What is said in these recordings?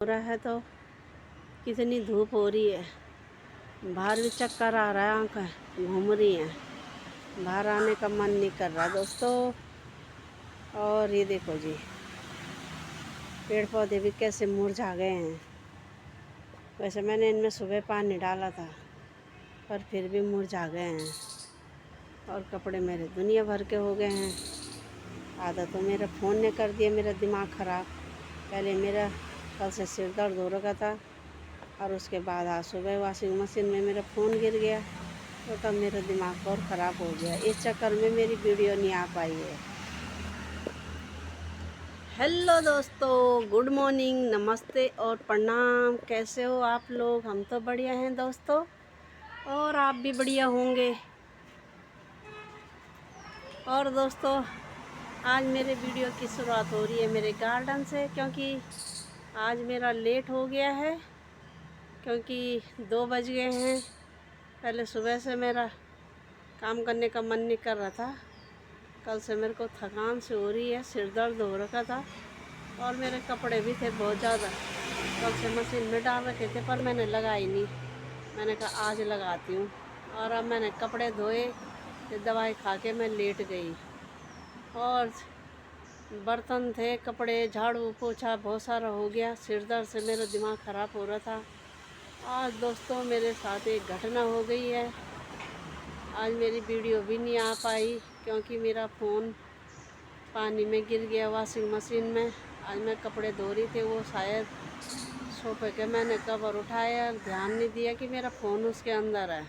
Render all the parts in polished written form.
हो रहा है तो कितनी धूप हो रही है। बाहर भी चक्कर आ रहा है, आँखें घूम रही हैं, बाहर आने का मन नहीं कर रहा दोस्तों। और ये देखो जी, पेड़ पौधे भी कैसे मुरझा गए हैं। वैसे मैंने इनमें सुबह पानी डाला था, पर फिर भी मुरझा गए हैं। और कपड़े मेरे दुनिया भर के हो गए हैं। आधा तो मेरा फ़ोन ने कर दिया मेरा दिमाग ख़राब। पहले मेरा कल से सिर दर्द हो रखा था, और उसके बाद आज सुबह वॉशिंग मशीन में मेरा फ़ोन गिर गया, तो तब मेरा दिमाग और ख़राब हो गया। इस चक्कर में मेरी वीडियो नहीं आ पाई है। हेलो दोस्तों, गुड मॉर्निंग, नमस्ते और प्रणाम। कैसे हो आप लोग? हम तो बढ़िया हैं दोस्तों, और आप भी बढ़िया होंगे। और दोस्तों, आज मेरे वीडियो की शुरुआत हो रही है मेरे गार्डन से, क्योंकि आज मेरा लेट हो गया है, क्योंकि 2 बज गए हैं। पहले सुबह से मेरा काम करने का मन नहीं कर रहा था। कल से मेरे को थकान से हो रही है, सिर दर्द हो रखा था, और मेरे कपड़े भी थे बहुत ज़्यादा। कल से मशीन में डाल रखे थे, पर मैंने लगाई नहीं। मैंने कहा आज लगाती हूँ। और अब मैंने कपड़े धोए, फिर दवाई खा के मैं लेट गई। और बर्तन थे, कपड़े, झाड़ू पोछा बहुत सारा हो गया। सिर दर्द से मेरा दिमाग ख़राब हो रहा था। आज दोस्तों मेरे साथ एक घटना हो गई है। आज मेरी वीडियो भी नहीं आ पाई, क्योंकि मेरा फ़ोन पानी में गिर गया वॉशिंग मशीन में। आज मैं कपड़े धो रही थी, वो शायद सोफे के मैंने कवर उठाया, ध्यान नहीं दिया कि मेरा फ़ोन उसके अंदर है,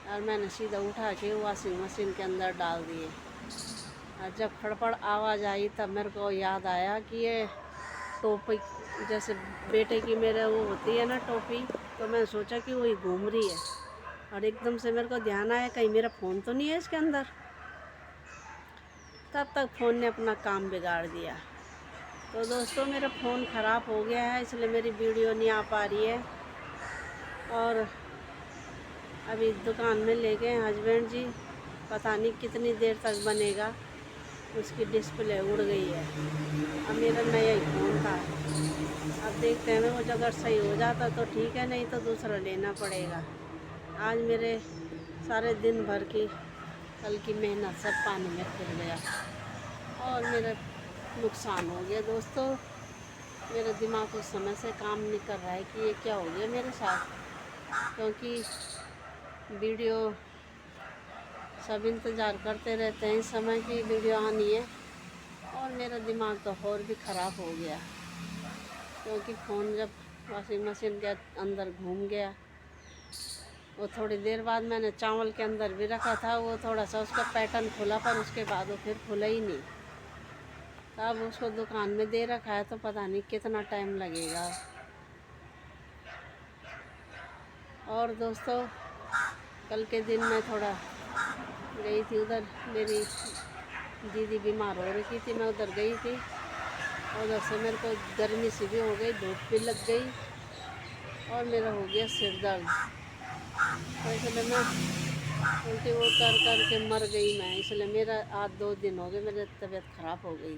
और मैंने सीधा उठा के वॉशिंग मशीन के अंदर डाल दिए। और जब खड़पड़ आवाज़ आई तब मेरे को याद आया कि ये टोपी, जैसे बेटे की मेरे वो होती है ना टोपी, तो मैंने सोचा कि वही घूम रही है। और एकदम से मेरे को ध्यान आया कहीं मेरा फ़ोन तो नहीं है इसके अंदर। तब तक फ़ोन ने अपना काम बिगाड़ दिया। तो दोस्तों, मेरा फ़ोन ख़राब हो गया है, इसलिए मेरी वीडियो नहीं आ पा रही है। और अभी दुकान में ले गए हस्बैंड जी, पता नहीं कितनी देर तक बनेगा। उसकी डिस्प्ले उड़ गई है। अब मेरा नया ही फ़ोन था, अब देखते हैं वो अगर सही हो जाता तो ठीक है, नहीं तो दूसरा लेना पड़ेगा। आज मेरे सारे दिन भर की कल की मेहनत सब पानी में फिर गया, और मेरा नुकसान हो गया दोस्तों। मेरा दिमाग उस समय से काम नहीं कर रहा है कि ये क्या हो गया मेरे साथ, क्योंकि वीडियो सब इंतज़ार करते रहते हैं इस समय की वीडियो आनी है। और मेरा दिमाग तो और भी ख़राब हो गया, क्योंकि फ़ोन जब वॉशिंग मशीन के अंदर घूम गया, वो थोड़ी देर बाद मैंने चावल के अंदर भी रखा था, वो थोड़ा सा उसका पैटर्न खुला, पर उसके बाद वो फिर खुला ही नहीं। तो अब उसको दुकान में दे रखा है, तो पता नहीं कितना टाइम लगेगा। और दोस्तों, कल के दिन मैं थोड़ा गई थी उधर, मेरी दीदी बीमार हो रही थी, मैं उधर गई थी। उधर से मेरे को गर्मी सी भी हो गई, धूप भी लग गई, और मेरा हो गया सिर दर्द। तो इसलिए मैं उल्टी वो कर कर के मर गई मैं। इसलिए मेरा आज 2 दिन हो गए, मेरी तबीयत ख़राब हो गई।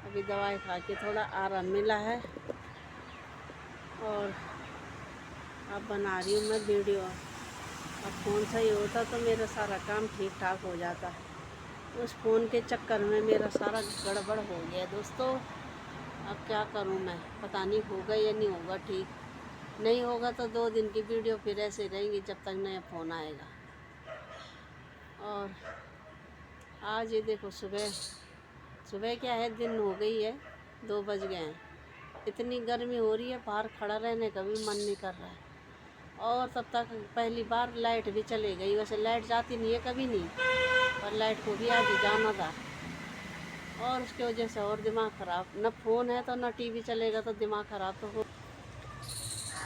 अभी दवाई खा के थोड़ा आराम मिला है, और अब बना रही हूँ मैं वीडियो। अब फ़ोन सही होता तो मेरा सारा काम ठीक ठाक हो जाता। उस फ़ोन के चक्कर में मेरा सारा गड़बड़ हो गया दोस्तों। अब क्या करूं मैं, पता नहीं होगा या नहीं होगा ठीक। नहीं होगा तो 2 दिन की वीडियो फिर ऐसे रहेंगी जब तक नया फ़ोन आएगा। और आज ये देखो, सुबह सुबह क्या है, दिन हो गई है, 2 बज गए हैं। इतनी गर्मी हो रही है, बाहर खड़ा रहने का भी मन नहीं कर रहा है। और तब तक पहली बार लाइट भी चली गई। वैसे लाइट जाती नहीं है कभी नहीं, पर लाइट को भी आज ही जाना था, और उसकी वजह से और दिमाग ख़राब। न फ़ोन है तो न टीवी चलेगा, तो दिमाग ख़राब तो हो।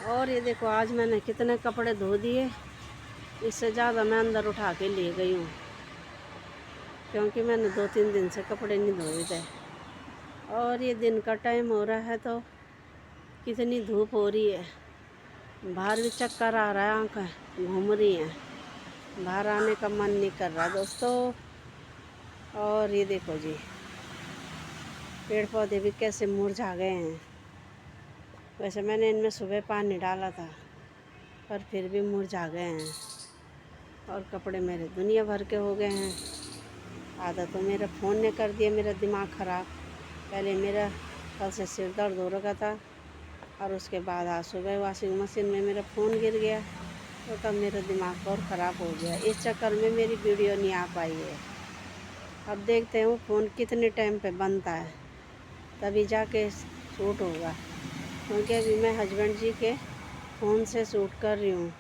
और ये देखो, आज मैंने कितने कपड़े धो दिए, इससे ज़्यादा मैं अंदर उठा के ले गई हूँ, क्योंकि मैंने 2-3 दिन से कपड़े नहीं धोए थे। और ये दिन का टाइम हो रहा है तो कितनी धूप हो रही है, बाहर भी चक्कर आ रहा है, आँखें घूम रही हैं, बाहर आने का मन नहीं कर रहा दोस्तों। और ये देखो जी, पेड़ पौधे भी कैसे मुरझा गए हैं। वैसे मैंने इनमें सुबह पानी डाला था पर फिर भी मुरझा गए हैं और कपड़े मेरे दुनिया भर के हो गए हैं। आधा तो मेरा फ़ोन ने कर दिया मेरा दिमाग ख़राब। पहले मेरा कल से सिर दर्द हो रखा था और उसके बाद आज सुबह वॉशिंग मशीन में मेरा फ़ोन गिर गया तो तब मेरा दिमाग और ख़राब हो गया। इस चक्कर में मेरी वीडियो नहीं आ पाई है। अब देखते हैं फ़ोन कितने टाइम पे बनता है तभी जाके शूट होगा, क्योंकि अभी मैं हस्बैंड जी के फ़ोन से शूट कर रही हूँ।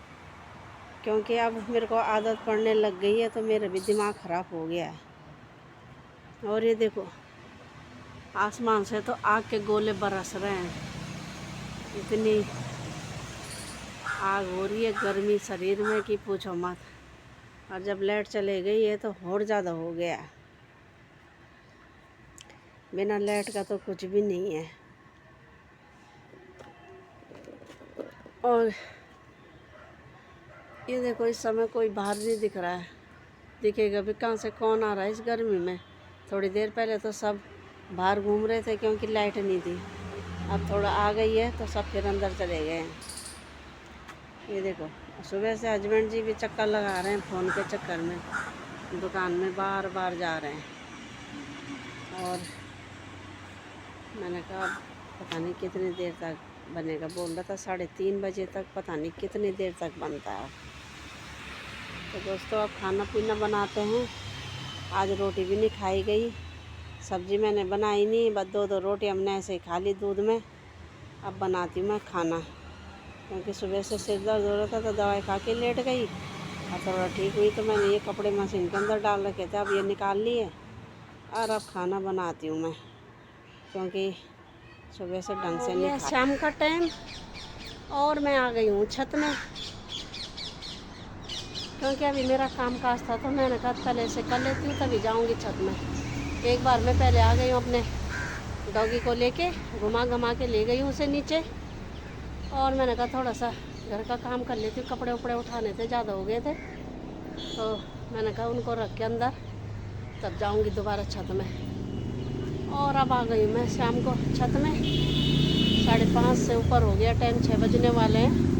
क्योंकि अब मेरे को आदत पड़ने लग गई है तो मेरा भी दिमाग ख़राब हो गया है। और ये देखो आसमान से तो आग के गोले बरस रहे हैं। इतनी आग हो रही है, गर्मी शरीर में कि पूछो मत। और जब लाइट चले गई है तो और ज़्यादा हो गया। बिना लाइट का तो कुछ भी नहीं है। और ये देखो इस समय कोई बाहर नहीं दिख रहा है। दिखेगा भी कहाँ से, कौन आ रहा है इस गर्मी में। थोड़ी देर पहले तो सब बाहर घूम रहे थे क्योंकि लाइट नहीं थी। अब थोड़ा आ गई है तो सब फिर अंदर चले गए हैं। ये देखो सुबह से हस्बैंड जी भी चक्कर लगा रहे हैं फ़ोन के चक्कर में, दुकान में बार बार जा रहे हैं। और मैंने कहा पता नहीं कितनी देर तक बनेगा। बोल रहा था 3:30 बजे तक, पता नहीं कितनी देर तक बनता है। तो दोस्तों अब खाना पीना बनाते हैं। आज रोटी भी नहीं खाई गई, सब्ज़ी मैंने बनाई नहीं, बस 2 रोटी हमने ऐसे ही खा ली दूध में। अब बनाती हूँ मैं खाना, क्योंकि सुबह से सिर दर्द हो रहा था तो दवाई खा के लेट गई। और थोड़ा ठीक हुई तो मैंने ये कपड़े मशीन के अंदर डाल रखे थे, अब ये निकाल लिए और अब खाना बनाती हूँ मैं, क्योंकि सुबह से ढंग से नहीं खा। शाम का टाइम और मैं आ गई हूँ छत में, क्योंकि अभी मेरा काम काज था तो मैंने कहा पहले से कर लेती हूँ तभी जाऊँगी छत में। एक बार मैं पहले आ गई हूँ अपने डॉगी को लेके, घुमा के ले गई हूँ उसे नीचे। और मैंने कहा थोड़ा सा घर का काम कर लेती हूँ, कपड़े उपड़े उठाने थे, ज़्यादा हो गए थे तो मैंने कहा उनको रख के अंदर तब जाऊँगी दोबारा छत में। और अब आ गई मैं शाम को छत में। 5:30 से ऊपर हो गया टाइम, 6 बजने वाले हैं।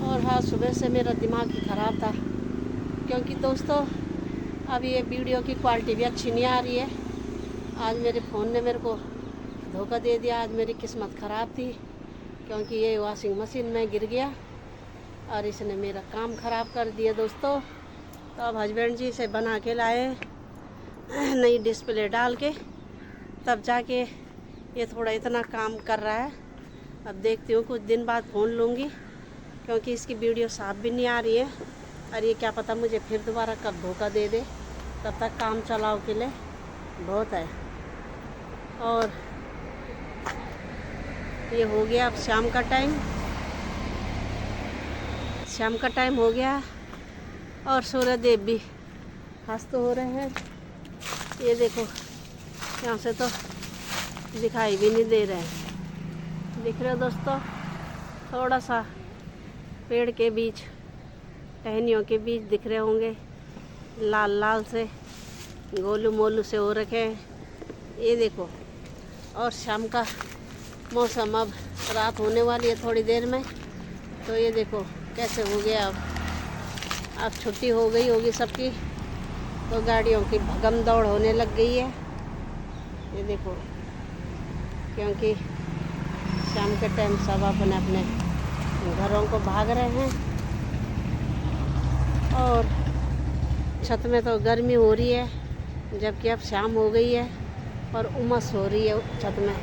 और हाँ सुबह से मेरा दिमाग ही ख़राब था, क्योंकि दोस्तों अब ये वीडियो की क्वालिटी भी अच्छी नहीं आ रही है। आज मेरे फ़ोन ने मेरे को धोखा दे दिया। आज मेरी किस्मत ख़राब थी, क्योंकि ये वॉशिंग मशीन में गिर गया और इसने मेरा काम ख़राब कर दिया दोस्तों। तो अब हस्बैंड जी से बना के लाए नई डिस्प्ले डाल के, तब जाके ये थोड़ा इतना काम कर रहा है। अब देखती हूँ कुछ दिन बाद फ़ोन लूँगी, क्योंकि इसकी वीडियो साफ भी नहीं आ रही है। और ये क्या पता मुझे फिर दोबारा कब धोखा दे दे, तब तक काम चलाओ के लिए बहुत है। और ये हो गया अब शाम का टाइम, शाम का टाइम हो गया और सूर्य देव भी अस्त हो रहे हैं। ये देखो यहाँ से तो दिखाई भी नहीं दे रहे हैं। दिख रहे हो दोस्तों, थोड़ा सा पेड़ के बीच, टहनियों के बीच दिख रहे होंगे, लाल लाल से गोलू मोलू से हो रखे हैं। ये देखो, और शाम का मौसम, अब रात होने वाली है थोड़ी देर में। तो ये देखो कैसे हो गया। अब छुट्टी हो गई होगी सबकी, तो गाड़ियों की भगम दौड़ होने लग गई है। ये देखो, क्योंकि शाम के टाइम सब अपने अपने घरों को भाग रहे हैं। और छत में तो गर्मी हो रही है, जबकि अब शाम हो गई है और उमस हो रही है छत में।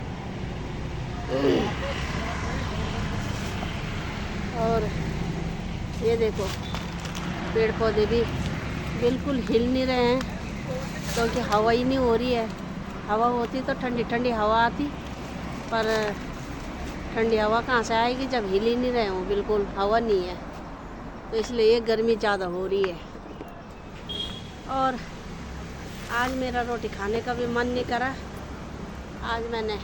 और ये देखो पेड़ पौधे भी बिल्कुल हिल नहीं रहे हैं, क्योंकि हवा ही नहीं हो रही है। हवा होती तो ठंडी ठंडी हवा आती, पर ठंडी हवा कहाँ से आएगी जब हिल ही नहीं रहे हो, बिल्कुल हवा नहीं है। तो इसलिए ये गर्मी ज़्यादा हो रही है। और आज मेरा रोटी खाने का भी मन नहीं करा। आज मैंने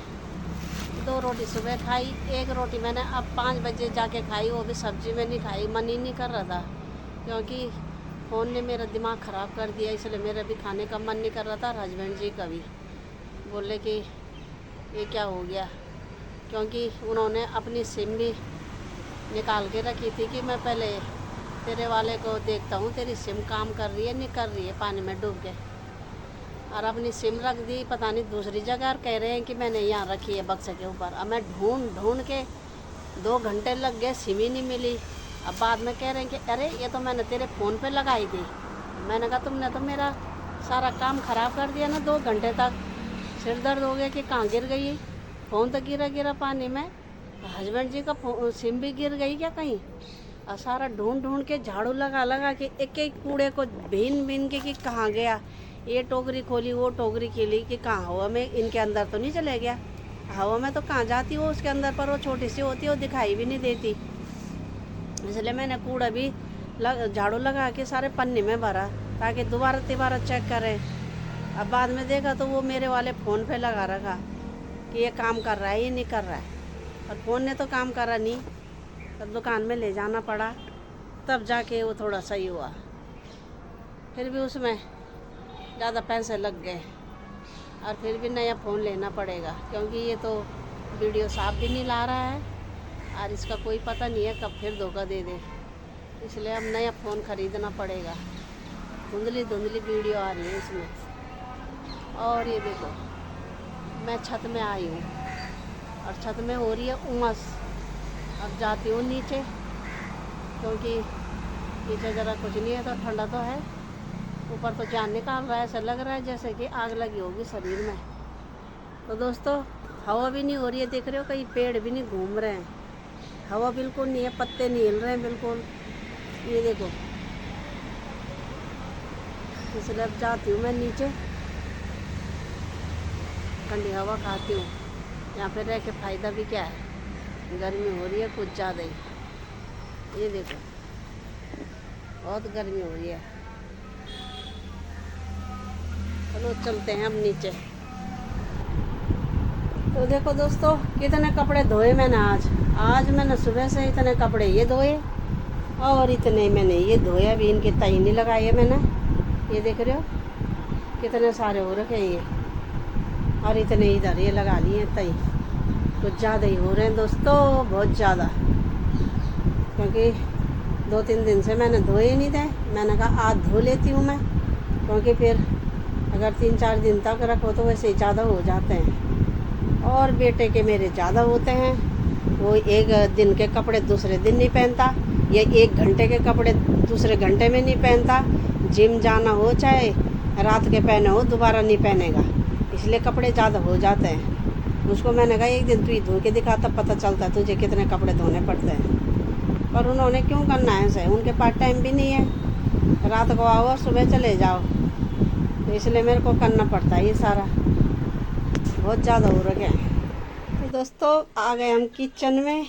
2 रोटी सुबह खाई, 1 रोटी मैंने अब 5 बजे जाके खाई, वो भी सब्जी में नहीं खाई, मन ही नहीं कर रहा था, क्योंकि फ़ोन ने मेरा दिमाग ख़राब कर दिया। इसलिए मेरा भी खाने का मन नहीं कर रहा था। और हस्बैंड जी का भी बोले कि ये क्या हो गया, क्योंकि उन्होंने अपनी सिम भी निकाल के रखी थी कि मैं पहले तेरे वाले को देखता हूँ तेरी सिम काम कर रही है नहीं कर रही है पानी में डूब के। और अपनी सिम रख दी पता नहीं दूसरी जगह, और कह रहे हैं कि मैंने यहाँ रखी है बक्से के ऊपर। अब मैं ढूंढ के 2 घंटे लग गए, सिम ही नहीं मिली। अब बाद में कह रहे हैं कि अरे ये तो मैंने तेरे फ़ोन पे लगाई थी। मैंने कहा तुमने तो मेरा सारा काम ख़राब कर दिया ना, 2 घंटे तक सिर दर्द हो गया कि कहाँ गिर गई, फ़ोन तो गिरा पानी में, हस्बैंड जी का सिम भी गिर गई क्या कहीं। और सारा ढूंढ के झाड़ू लगा के एक एक कूड़े को बीन के कि कहाँ गया, ये टोकरी खोली वो टोकरी खोली कि कहाँ हवा में इनके अंदर तो नहीं चले गया। हवा में तो कहाँ जाती वो उसके अंदर, पर वो छोटी सी होती है वो दिखाई भी नहीं देती। इसलिए मैंने कूड़ा भी झाड़ू लगा के सारे पन्नी में भरा ताकि दोबारा चेक करें। अब बाद में देखा तो वो मेरे वाले फ़ोन पे लगा रखा कि ये काम कर रहा है ये नहीं कर रहा है, और फ़ोन ने तो काम करा नहीं। तब दुकान में ले जाना पड़ा, तब जाके वो थोड़ा सही हुआ। फिर भी उसमें ज़्यादा पैसे लग गए, और फिर भी नया फ़ोन लेना पड़ेगा क्योंकि ये तो वीडियो साफ भी नहीं ला रहा है, और इसका कोई पता नहीं है कब फिर धोखा दे दे। इसलिए अब नया फ़ोन ख़रीदना पड़ेगा। धुंधली वीडियो आ रही है इसमें। और ये देखो मैं छत में आई हूँ और छत में हो रही है उमस। अब जाती हूँ नीचे क्योंकि नीचे ज़रा कुछ नहीं है तो ठंडा तो है, ऊपर तो जान निकाल रहा है, ऐसा लग रहा है जैसे कि आग लगी होगी शरीर में। तो दोस्तों हवा भी नहीं हो रही है, देख रहे हो कहीं पेड़ भी नहीं घूम रहे हैं, हवा बिल्कुल नहीं है, पत्ते नहीं हिल रहे हैं बिल्कुल। ये देखो इसलिए अब जाती हूँ मैं नीचे, ठंडी हवा खाती हूँ। यहाँ पे रह के फ़ायदा भी क्या है, गर्मी हो रही है कुछ ज़्यादा ही। ये देखो बहुत गर्मी हो रही है। चलो चलते हैं हम नीचे। तो देखो दोस्तों कितने कपड़े धोए मैंने आज मैंने सुबह से इतने कपड़े ये धोए और इतने मैंने ये धोए, अभी इनकी तई नहीं लगाई है मैंने। ये देख रहे हो कितने सारे हो रखे हैं ये, और इतने इधर ये लगा लिए हैं तई। कुछ ज़्यादा ही हो रहे हैं दोस्तों, बहुत ज़्यादा, क्योंकि 2-3 दिन से मैंने धोए ही नहीं थे। मैंने कहा आज धो लेती हूँ मैं, क्योंकि फिर अगर 3-4 दिन तक रखो तो वैसे ही ज़्यादा हो जाते हैं। और बेटे के मेरे ज़्यादा होते हैं, वो एक दिन के कपड़े दूसरे दिन नहीं पहनता, या 1 घंटे के कपड़े दूसरे घंटे में नहीं पहनता। जिम जाना हो चाहे रात के पहने हो दोबारा नहीं पहनेगा, इसलिए कपड़े ज़्यादा हो जाते हैं। उसको मैंने कहा एक दिन तू ही धो के दिखा, तब पता चलता है तुझे कितने कपड़े धोने पड़ते हैं। पर उन्होंने क्यों करना है ऐसे, उनके पास टाइम भी नहीं है, रात को आओ और सुबह चले जाओ, तो इसलिए मेरे को करना पड़ता है ये सारा, बहुत ज़्यादा हो रखे हैं। तो दोस्तों आ गए हम किचन में,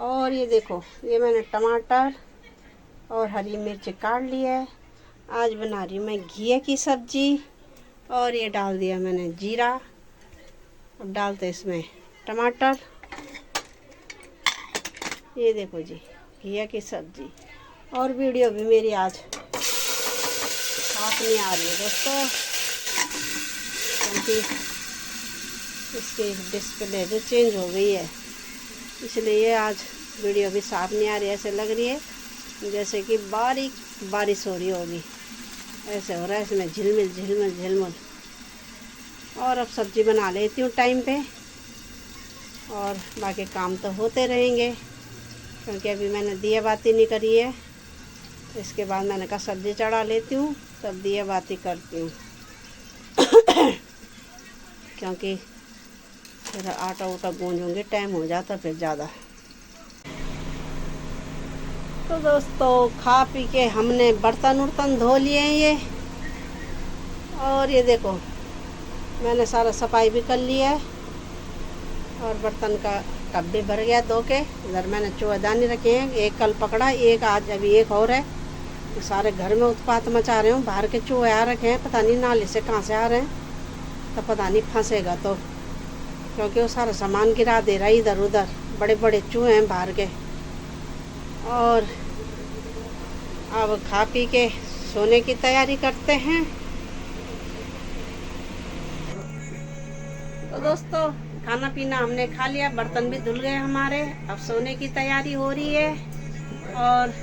और ये देखो ये मैंने टमाटर और हरी मिर्च काट लिया है। आज बना रही हूँ मैं घिया की सब्ज़ी, और ये डाल दिया मैंने जीरा। अब डालते इसमें टमाटर। ये देखो जी घिया की सब्ज़ी। और वीडियो भी मेरी आज साफ नहीं आ रही है दोस्तों, क्योंकि इसकी डिस्प्ले जो चेंज हो गई है, इसलिए ये आज वीडियो भी साफ नहीं आ रही है। ऐसे लग रही है जैसे कि बारीक बारिश हो रही होगी, ऐसे हो रहा है इसमें झिलमिल। और अब सब्ज़ी बना लेती हूँ टाइम पे, और बाकी काम तो होते रहेंगे, क्योंकि अभी मैंने दिया बाती नहीं करी है। इसके बाद मैंने कहा सब्ज़ी चढ़ा लेती हूँ तब दिया बाती करती हूँ क्योंकि फिर आटा उटा गूंजूँगी, टाइम हो जाता फिर ज़्यादा। तो दोस्तों खा पी के हमने बर्तन उर्तन धो लिए हैं ये, और ये देखो मैंने सारा सफाई भी कर लिया है, और बर्तन का टब भी भर गया धो के। इधर मैंने चूहेदानी रखे हैं, एक कल पकड़ा, एक आज अभी एक और है। तो सारे घर में उत्पात मचा रहे हूँ, बाहर के चूहे आ रखे हैं, पता नहीं नाले से कहाँ से आ रहे हैं, तो पता नहीं फंसेगा तो, क्योंकि वो सारा सामान गिरा दे रहा है इधर उधर, बड़े बड़े चूहे हैं बाहर के। और अब खा पी के सोने की तैयारी करते हैं। तो दोस्तों खाना पीना हमने खा लिया, बर्तन भी धुल गए हमारे। अब सोने की तैयारी हो रही है। और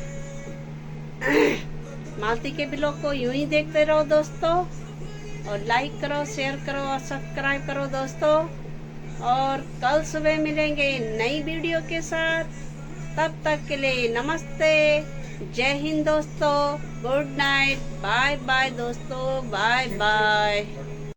मालती के ब्लॉग को यूं ही देखते रहो दोस्तों, और लाइक करो, शेयर करो और सब्सक्राइब करो दोस्तों। और कल सुबह मिलेंगे नई वीडियो के साथ। तब तक के लिए नमस्ते, जय हिंद दोस्तों, गुड नाइट, बाय बाय दोस्तों, बाय बाय।